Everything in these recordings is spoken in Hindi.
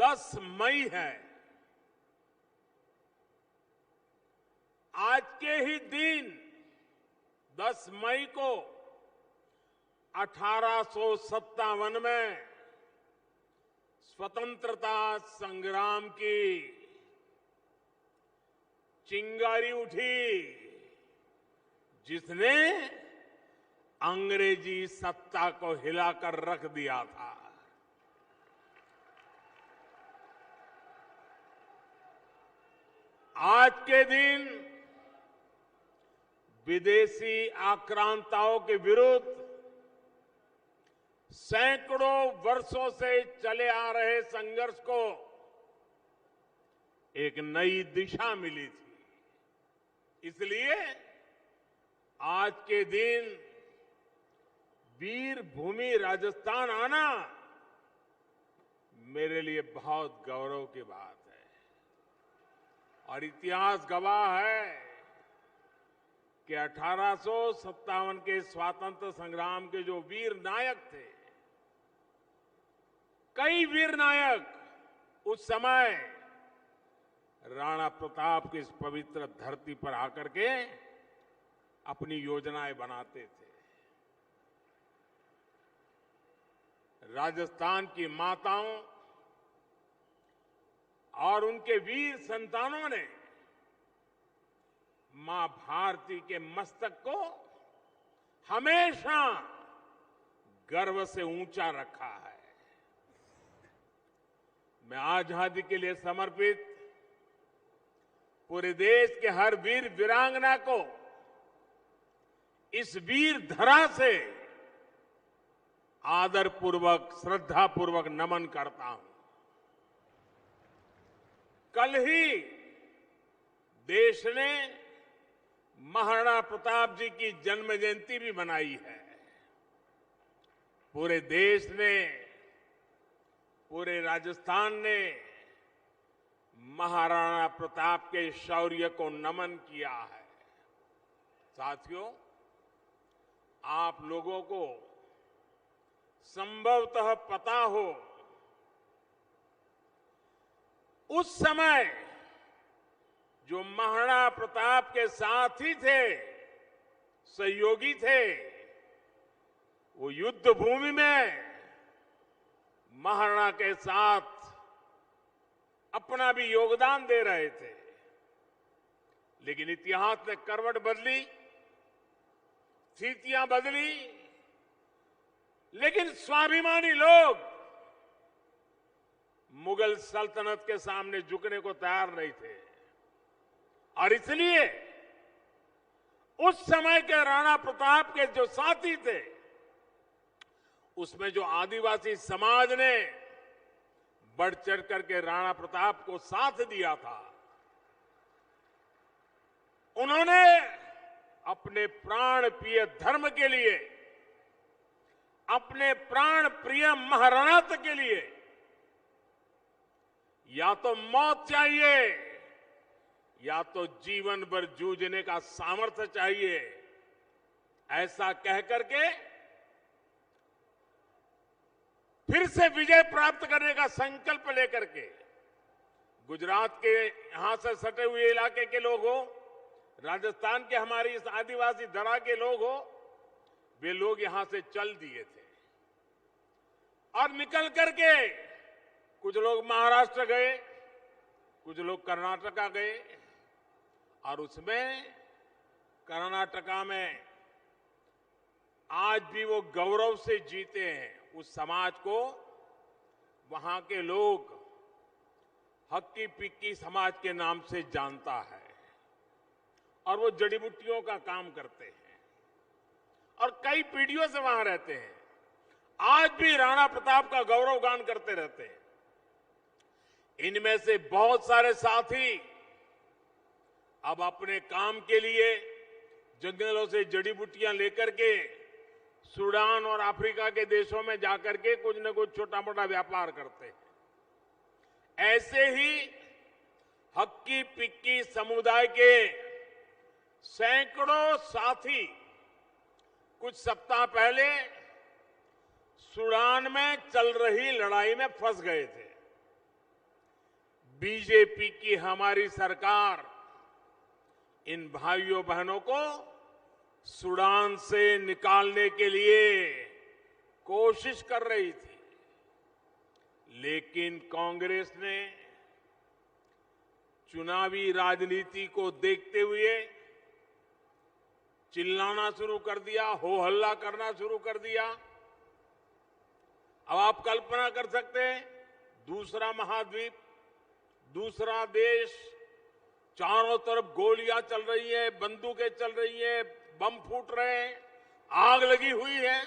10 मई है। आज के ही दिन 10 मई को 1857 में स्वतंत्रता संग्राम की चिंगारी उठी, जिसने अंग्रेजी सत्ता को हिलाकर रख दिया था। आज के दिन विदेशी आक्रांताओं के विरुद्ध सैकड़ों वर्षों से चले आ रहे संघर्ष को एक नई दिशा मिली थी। इसलिए आज के दिन वीर भूमि राजस्थान आना मेरे लिए बहुत गौरव की बात है। और इतिहास गवाह है कि 1857 के स्वातंत्र संग्राम के जो वीर नायक थे, कई वीर नायक उस समय राणा प्रताप की इस पवित्र धरती पर आकर के अपनी योजनाएं बनाते थे। राजस्थान की माताओं और उनके वीर संतानों ने मां भारती के मस्तक को हमेशा गर्व से ऊंचा रखा है। मैं आजादी के लिए समर्पित पूरे देश के हर वीर वीरांगना को इस वीर धरा से आदरपूर्वक, श्रद्धापूर्वक नमन करता हूं। कल ही देश ने महाराणा प्रताप जी की जन्म जयंती भी मनाई है। पूरे देश ने, पूरे राजस्थान ने महाराणा प्रताप के शौर्य को नमन किया है। साथियों, आप लोगों को संभवतः पता हो, उस समय जो महाराणा प्रताप के साथी थे, सहयोगी थे, वो युद्ध भूमि में महाराणा के साथ अपना भी योगदान दे रहे थे। लेकिन इतिहास ने करवट बदली, स्थितियां बदली, लेकिन स्वाभिमानी लोग मुगल सल्तनत के सामने झुकने को तैयार नहीं थे। और इसलिए उस समय के राणा प्रताप के जो साथी थे, उसमें जो आदिवासी समाज ने बढ़ चढ़ करके राणा प्रताप को साथ दिया था, उन्होंने अपने प्राण प्रिय धर्म के लिए, अपने प्राण प्रिय महाराणा के लिए या तो मौत चाहिए या तो जीवन भर जूझने का सामर्थ्य चाहिए, ऐसा कहकर के फिर से विजय प्राप्त करने का संकल्प लेकर के गुजरात के यहां से सटे हुए इलाके के लोग हो, राजस्थान के हमारी इस आदिवासी धरा के लोग हो, वे लोग यहां से चल दिए थे और निकल करके कुछ लोग महाराष्ट्र गए, कुछ लोग कर्नाटका गए। और उसमें कर्नाटका में आज भी वो गौरव से जीते हैं। उस समाज को वहां के लोग हक्की पिक्की समाज के नाम से जानता है और वो जड़ी बूटियों का काम करते हैं और कई पीढ़ियों से वहां रहते हैं। आज भी राणा प्रताप का गौरवगान करते रहते हैं। इनमें से बहुत सारे साथी अब अपने काम के लिए जंगलों से जड़ी बूटियां लेकर के सूडान और अफ्रीका के देशों में जाकर के कुछ न कुछ छोटा मोटा व्यापार करते हैं। ऐसे ही हक्की पिक्की समुदाय के सैकड़ों साथी कुछ सप्ताह पहले सूडान में चल रही लड़ाई में फंस गए थे। बीजेपी की हमारी सरकार इन भाइयों बहनों को सूडान से निकालने के लिए कोशिश कर रही थी, लेकिन कांग्रेस ने चुनावी राजनीति को देखते हुए चिल्लाना शुरू कर दिया, हो हल्ला करना शुरू कर दिया। अब आप कल्पना कर सकते हैं, दूसरा महाद्वीप, दूसरा देश, चारों तरफ गोलियां चल रही है, बंदूकें चल रही है, बम फूट रहे हैं, आग लगी हुई है,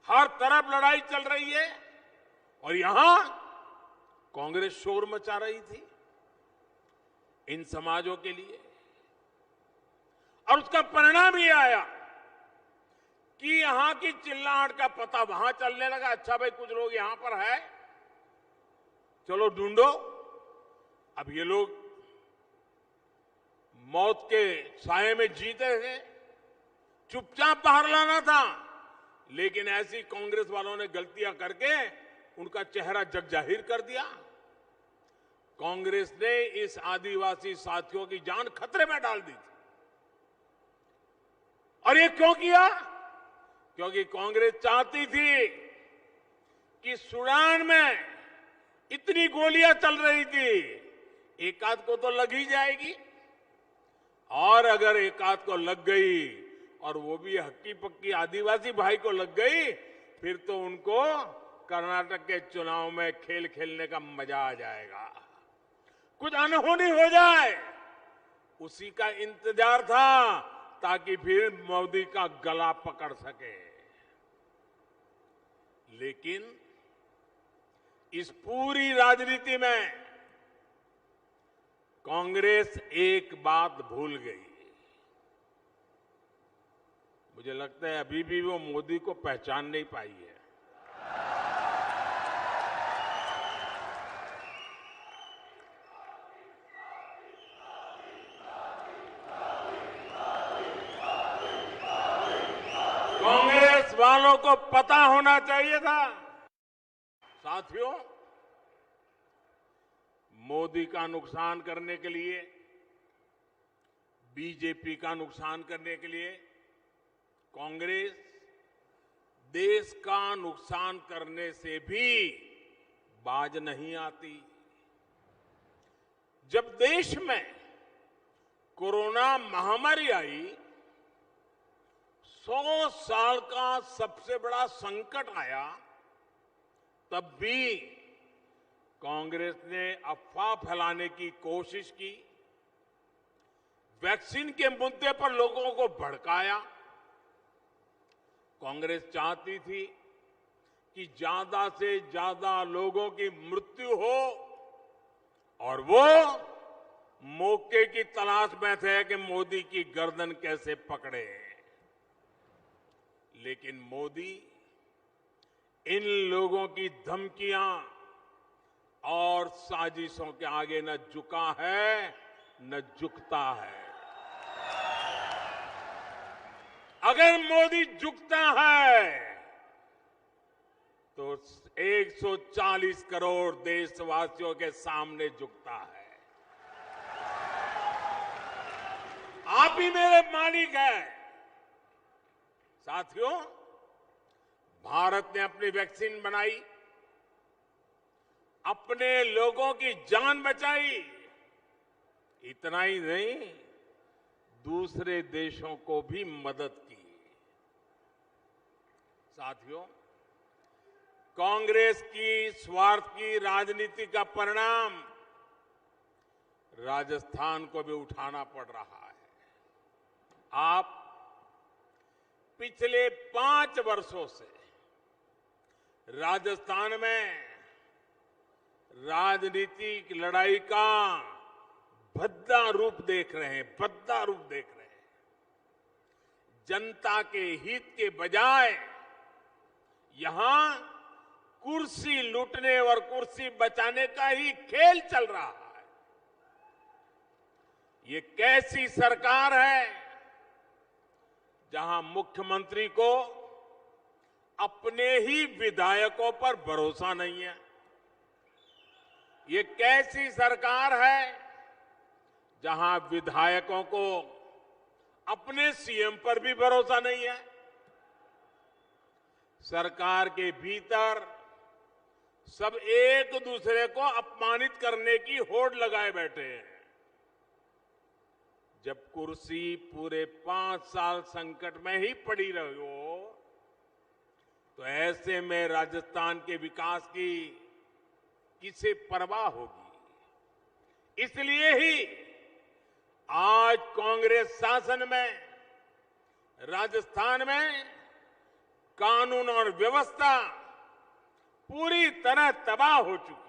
हर तरफ लड़ाई चल रही है, और यहां कांग्रेस शोर मचा रही थी इन समाजों के लिए। और उसका परिणाम ये आया कि यहां की चिल्लाहट का पता वहां चलने लगा। अच्छा भाई, कुछ लोग यहां पर है, चलो ढूंढो। अब ये लोग मौत के साए में जीते थे, चुपचाप बाहर लाना था, लेकिन ऐसी कांग्रेस वालों ने गलतियां करके उनका चेहरा जग जाहिर कर दिया। कांग्रेस ने इस आदिवासी साथियों की जान खतरे में डाल दी थी। और ये क्यों किया? क्योंकि कांग्रेस चाहती थी कि सूडान में इतनी गोलियां चल रही थी, एक आध को तो लग ही जाएगी, और अगर एक आध को लग गई और वो भी हक्की पक्की आदिवासी भाई को लग गई, फिर तो उनको कर्नाटक के चुनाव में खेल खेलने का मजा आ जाएगा, कुछ अनहोनी हो जाए, उसी का इंतजार था, ताकि फिर मोदी का गला पकड़ सके। लेकिन इस पूरी राजनीति में कांग्रेस एक बात भूल गई। मुझे लगता है अभी भी वो मोदी को पहचान नहीं पाई है। कांग्रेस वालों को पता होना चाहिए था, साथियों, मोदी का नुकसान करने के लिए, बीजेपी का नुकसान करने के लिए कांग्रेस देश का नुकसान करने से भी बाज नहीं आती। जब देश में कोरोना महामारी आई, 100 साल का सबसे बड़ा संकट आया, तब भी कांग्रेस ने अफवाह फैलाने की कोशिश की, वैक्सीन के मुद्दे पर लोगों को भड़काया। कांग्रेस चाहती थी कि ज्यादा से ज्यादा लोगों की मृत्यु हो, और वो मौके की तलाश में थे कि मोदी की गर्दन कैसे पकड़े। लेकिन मोदी इन लोगों की धमकियां और साजिशों के आगे न झुका है न झुकता है। अगर मोदी झुकता है तो 140 करोड़ देशवासियों के सामने झुकता है। आप ही मेरे मालिक हैं। साथियों, भारत ने अपनी वैक्सीन बनाई, अपने लोगों की जान बचाई, इतना ही नहीं, दूसरे देशों को भी मदद की। साथियों, कांग्रेस की स्वार्थ की राजनीति का परिणाम राजस्थान को भी उठाना पड़ रहा है। आप पिछले 5 वर्षों से राजस्थान में राजनीतिक लड़ाई का भद्दा रूप देख रहे हैं, भद्दा रूप देख रहे हैं। जनता के हित के बजाय यहां कुर्सी लूटने और कुर्सी बचाने का ही खेल चल रहा है। ये कैसी सरकार है जहां मुख्यमंत्री को अपने ही विधायकों पर भरोसा नहीं है। ये कैसी सरकार है जहां विधायकों को अपने सीएम पर भी भरोसा नहीं है। सरकार के भीतर सब एक दूसरे को अपमानित करने की होड़ लगाए बैठे हैं। जब कुर्सी पूरे 5 साल संकट में ही पड़ी रही हो, तो ऐसे में राजस्थान के विकास की किसे परवाह होगी। इसलिए ही आज कांग्रेस शासन में राजस्थान में कानून और व्यवस्था पूरी तरह तबाह हो चुकी है।